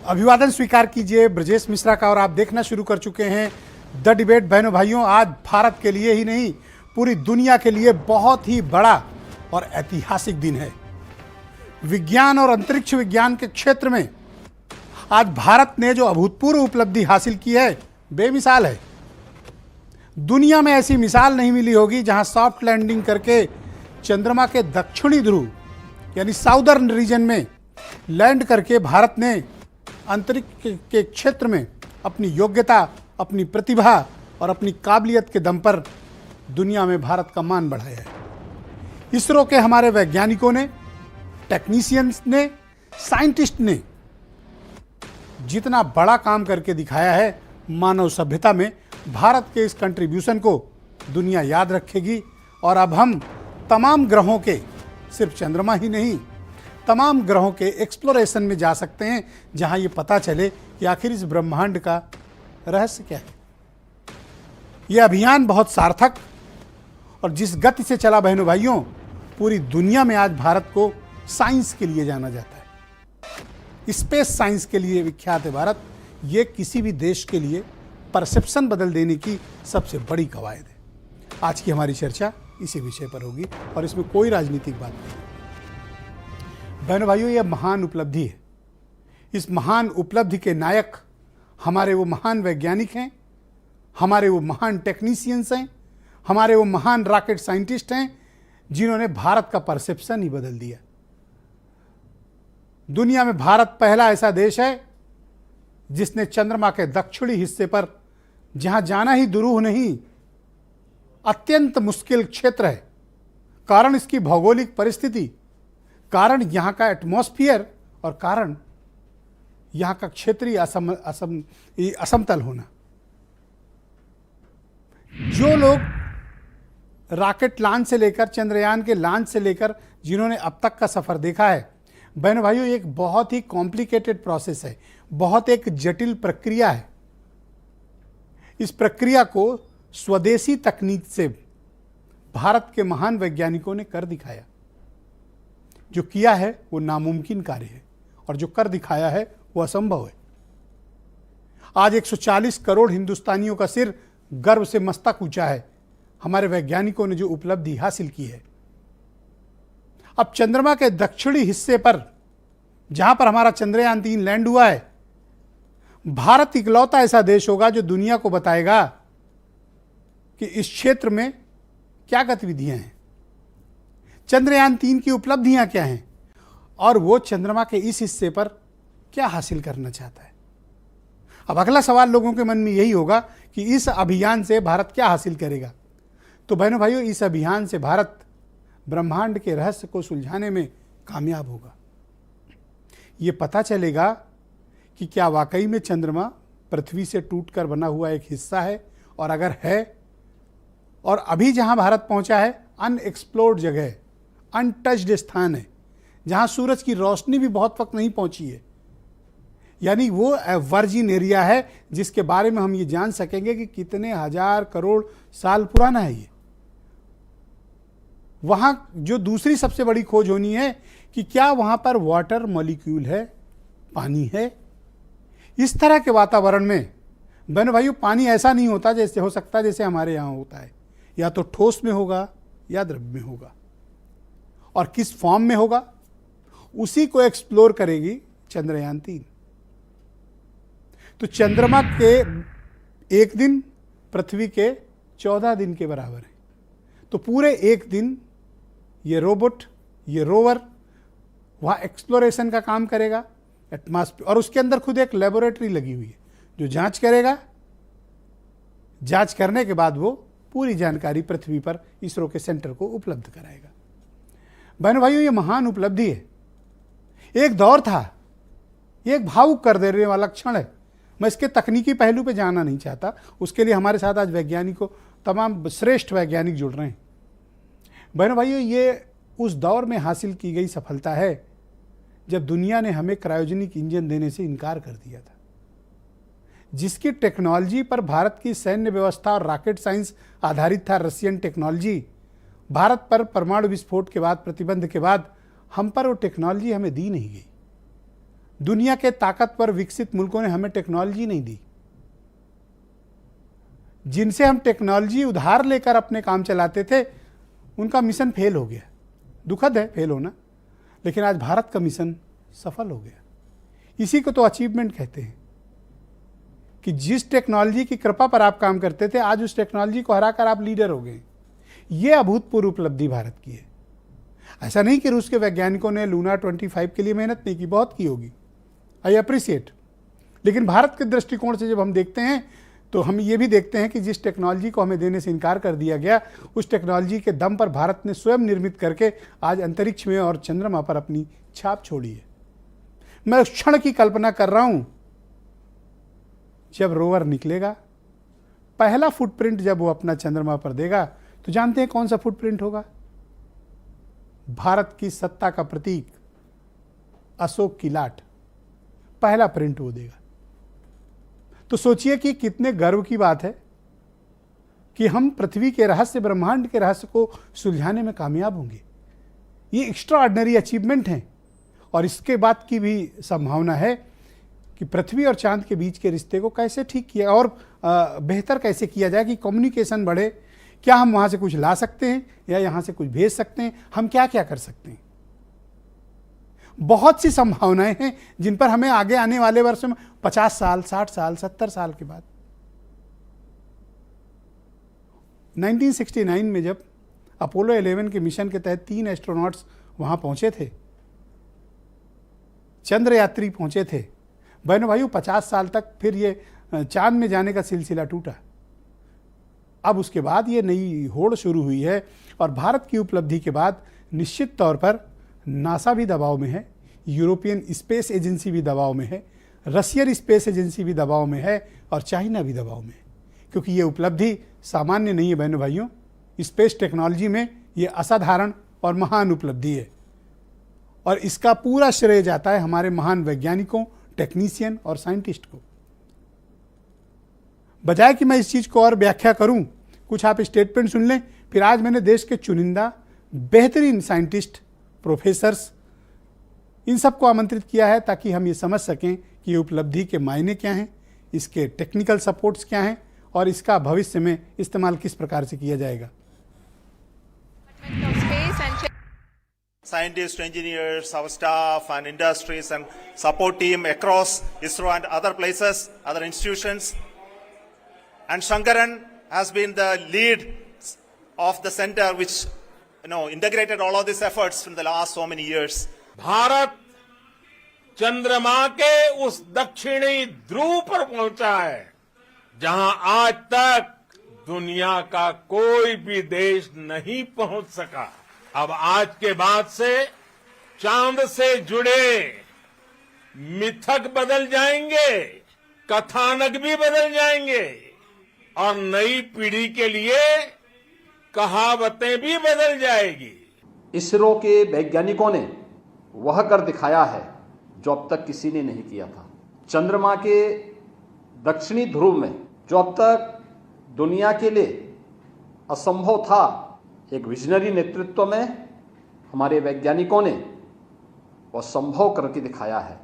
अभिवादन स्वीकार कीजिए ब्रजेश मिश्रा का। और आप देखना शुरू कर चुके हैं द डिबेट। बहनों भाइयों, आज भारत के लिए ही नहीं पूरी दुनिया के लिए बहुत ही बड़ा और ऐतिहासिक दिन है। विज्ञान और अंतरिक्ष विज्ञान के क्षेत्र में आज भारत ने जो अभूतपूर्व उपलब्धि हासिल की है, बेमिसाल है। दुनिया में ऐसी मिसाल नहीं मिली होगी जहां सॉफ्ट लैंडिंग करके चंद्रमा के दक्षिणी ध्रुव यानी साउदर्न रीजन में लैंड करके भारत ने अंतरिक्ष के क्षेत्र में अपनी योग्यता, अपनी प्रतिभा और अपनी काबिलियत के दम पर दुनिया में भारत का मान बढ़ाया है। इसरो के हमारे वैज्ञानिकों ने, टेक्नीशियंस ने, साइंटिस्ट ने जितना बड़ा काम करके दिखाया है, मानव सभ्यता में भारत के इस कंट्रीब्यूशन को दुनिया याद रखेगी। और अब हम तमाम ग्रहों के, सिर्फ चंद्रमा ही नहीं, तमाम ग्रहों के एक्सप्लोरेशन में जा सकते हैं जहां ये पता चले कि आखिर इस ब्रह्मांड का रहस्य क्या है। यह अभियान बहुत सार्थक और जिस गति से चला, बहनों भाइयों, पूरी दुनिया में आज भारत को साइंस के लिए जाना जाता है। स्पेस साइंस के लिए विख्यात है भारत। ये किसी भी देश के लिए परसेप्शन बदल देने की सबसे बड़ी कवायद है। आज की हमारी चर्चा इसी विषय पर होगी और इसमें कोई राजनीतिक बात नहीं। बहनों भाइयों, यह महान उपलब्धि है। इस महान उपलब्धि के नायक हमारे वो महान वैज्ञानिक हैं, हमारे वो महान टेक्नीशियंस हैं, हमारे वो महान रॉकेट साइंटिस्ट हैं जिन्होंने भारत का परसेप्शन ही बदल दिया। दुनिया में भारत पहला ऐसा देश है जिसने चंद्रमा के दक्षिणी हिस्से पर, जहां जाना ही दुरूह नहीं, अत्यंत मुश्किल क्षेत्र है, कारण इसकी भौगोलिक परिस्थिति, कारण यहां का एटमॉस्फेयर और कारण यहां का क्षेत्रीय असमतल होना। जो लोग रॉकेट लॉन्च से लेकर, चंद्रयान के लॉन्च से लेकर जिन्होंने अब तक का सफर देखा है, बहनों भाइयों, एक बहुत ही कॉम्प्लिकेटेड प्रोसेस है, बहुत एक जटिल प्रक्रिया है। इस प्रक्रिया को स्वदेशी तकनीक से भारत के महान वैज्ञानिकों ने कर दिखाया। जो किया है वो नामुमकिन कार्य है और जो कर दिखाया है वो असंभव है। आज 140 करोड़ हिंदुस्तानियों का सिर गर्व से मस्तक ऊंचा है हमारे वैज्ञानिकों ने जो उपलब्धि हासिल की है। अब चंद्रमा के दक्षिणी हिस्से पर, जहां पर हमारा चंद्रयान 3 लैंड हुआ है, भारत इकलौता ऐसा देश होगा जो दुनिया को बताएगा कि इस क्षेत्र में क्या गतिविधियां हैं, चंद्रयान 3 की उपलब्धियां क्या हैं और वो चंद्रमा के इस हिस्से पर क्या हासिल करना चाहता है। अब अगला सवाल लोगों के मन में यही होगा कि इस अभियान से भारत क्या हासिल करेगा। तो बहनों भाइयों, इस अभियान से भारत ब्रह्मांड के रहस्य को सुलझाने में कामयाब होगा। ये पता चलेगा कि क्या वाकई में चंद्रमा पृथ्वी से टूटकर बना हुआ एक हिस्सा है, और अगर है, और अभी जहां भारत पहुंचा है अनएक्सप्लोर्ड जगह है, अनटच्ड स्थान है, जहां सूरज की रोशनी भी बहुत वक्त नहीं पहुंची है, यानी वो वर्जिन एरिया है जिसके बारे में हम ये जान सकेंगे कि कितने हजार करोड़ साल पुराना है ये। वहां जो दूसरी सबसे बड़ी खोज होनी है कि क्या वहां पर वाटर मॉलिक्यूल है, पानी है। इस तरह के वातावरण में बहनों भाइयों, पानी ऐसा नहीं होता जैसे हो सकता जैसे हमारे यहां होता है, या तो ठोस में होगा या द्रव्य में होगा, और किस फॉर्म में होगा उसी को एक्सप्लोर करेगी चंद्रयान 3। तो चंद्रमा के एक दिन पृथ्वी के 14 दिन के बराबर है। तो पूरे एक दिन ये रोबोट, ये रोवर वहाँ एक्सप्लोरेशन का काम करेगा एटमॉस्फेयर, और उसके अंदर खुद एक लेबोरेटरी लगी हुई है जो जांच करेगा। जांच करने के बाद वो पूरी जानकारी पृथ्वी पर इसरो के सेंटर को उपलब्ध कराएगा। बहनों भाइयों, ये महान उपलब्धि है। एक दौर था, ये एक भावुक कर देने वाला क्षण है। मैं इसके तकनीकी पहलू पे जाना नहीं चाहता, उसके लिए हमारे साथ आज वैज्ञानिकों, तमाम श्रेष्ठ वैज्ञानिक जुड़ रहे हैं। बहनों भाइयों, ये उस दौर में हासिल की गई सफलता है जब दुनिया ने हमें क्रायोजेनिक इंजन देने से इनकार कर दिया था, जिसकी टेक्नोलॉजी पर भारत की सैन्य व्यवस्था और रॉकेट साइंस आधारित था। रशियन टेक्नोलॉजी भारत पर परमाणु विस्फोट के बाद, प्रतिबंध के बाद हम पर वो टेक्नोलॉजी हमें दी नहीं गई। दुनिया के ताकतवर विकसित मुल्कों ने हमें टेक्नोलॉजी नहीं दी। जिनसे हम टेक्नोलॉजी उधार लेकर अपने काम चलाते थे, उनका मिशन फेल हो गया। दुखद है फेल होना, लेकिन आज भारत का मिशन सफल हो गया। इसी को तो अचीवमेंट कहते हैं कि जिस टेक्नोलॉजी की कृपा पर आप काम करते थे, आज उस टेक्नोलॉजी को हराकर आप लीडर हो गए। ये अभूतपूर्व उपलब्धि भारत की है। ऐसा नहीं कि रूस के वैज्ञानिकों ने लूना 25 के लिए मेहनत नहीं की, बहुत की होगी, आई अप्रिशिएट। लेकिन भारत के दृष्टिकोण से जब हम देखते हैं तो हम ये भी देखते हैं कि जिस टेक्नोलॉजी को हमें देने से इनकार कर दिया गया, उस टेक्नोलॉजी के दम पर भारत ने स्वयं निर्मित करके आज अंतरिक्ष में और चंद्रमा पर अपनी छाप छोड़ी है। मैं उस क्षण की कल्पना कर रहा हूं जब रोवर निकलेगा, पहला फुटप्रिंट जब वो अपना चंद्रमा पर देगा, तो जानते हैं कौन सा फुटप्रिंट होगा? भारत की सत्ता का प्रतीक अशोक की लाट, पहला प्रिंट वो देगा। तो सोचिए कि कितने गर्व की बात है कि हम पृथ्वी के रहस्य, ब्रह्मांड के रहस्य को सुलझाने में कामयाब होंगे। ये एक्स्ट्रा ऑर्डिनरी अचीवमेंट हैं। और इसके बाद की भी संभावना है कि पृथ्वी और चांद के बीच के रिश्ते को कैसे ठीक किया और बेहतर कैसे किया जाए कि कम्युनिकेशन बढ़े। क्या हम वहाँ से कुछ ला सकते हैं या यहाँ से कुछ भेज सकते हैं? हम क्या क्या कर सकते हैं? बहुत सी संभावनाएं हैं जिन पर हमें आगे आने वाले वर्षों में 50 साल, 60 साल, 70 साल के बाद 1969 में जब अपोलो 11 के मिशन के तहत 3 एस्ट्रोनॉट्स वहां पहुंचे थे, चंद्र यात्री पहुंचे थे। बहनों भाइयों, 50 साल तक फिर ये चांद में जाने का सिलसिला टूटा। अब उसके बाद ये नई होड़ शुरू हुई है और भारत की उपलब्धि के बाद निश्चित तौर पर नासा भी दबाव में है, यूरोपियन स्पेस एजेंसी भी दबाव में है, रशियन स्पेस एजेंसी भी दबाव में है और चाइना भी दबाव में है। क्योंकि ये उपलब्धि सामान्य नहीं है बहनों भाइयों। स्पेस टेक्नोलॉजी में ये असाधारण और महान उपलब्धि है और इसका पूरा श्रेय जाता है हमारे महान वैज्ञानिकों, टेक्नीशियन और साइंटिस्ट को। बजाय कि मैं इस चीज़ को और व्याख्या करूं, कुछ आप स्टेटमेंट सुन लें। फिर आज मैंने देश के चुनिंदा बेहतरीन साइंटिस्ट, प्रोफेसर्स, इन सबको आमंत्रित किया है ताकि हम ये समझ सकें कि ये उपलब्धि के मायने क्या हैं, इसके टेक्निकल सपोर्ट्स क्या हैं और इसका भविष्य में इस्तेमाल किस प्रकार से किया जाएगा। Scientists, engineers, our staff and industries and support team across ISRO and other places, other institutions. And Shankaran has been the lead of the center which integrated all of these efforts in the last so many years. Bharat चंद्रमा के उस दक्षिणी ध्रुव पर पहुंचा है जहां आज तक दुनिया का कोई भी देश नहीं पहुंच सका। अब आज के बाद से चांद से जुड़े मिथक बदल जाएंगे, कथानक भी बदल जाएंगे और नई पीढ़ी के लिए कहावतें भी बदल जाएगी। इसरो के वैज्ञानिकों ने वह कर दिखाया है जो अब तक किसी ने नहीं किया था। चंद्रमा के दक्षिणी ध्रुव में जो अब तक दुनिया के लिए असंभव था, एक विजनरी नेतृत्व में हमारे वैज्ञानिकों ने वह संभव करके दिखाया है।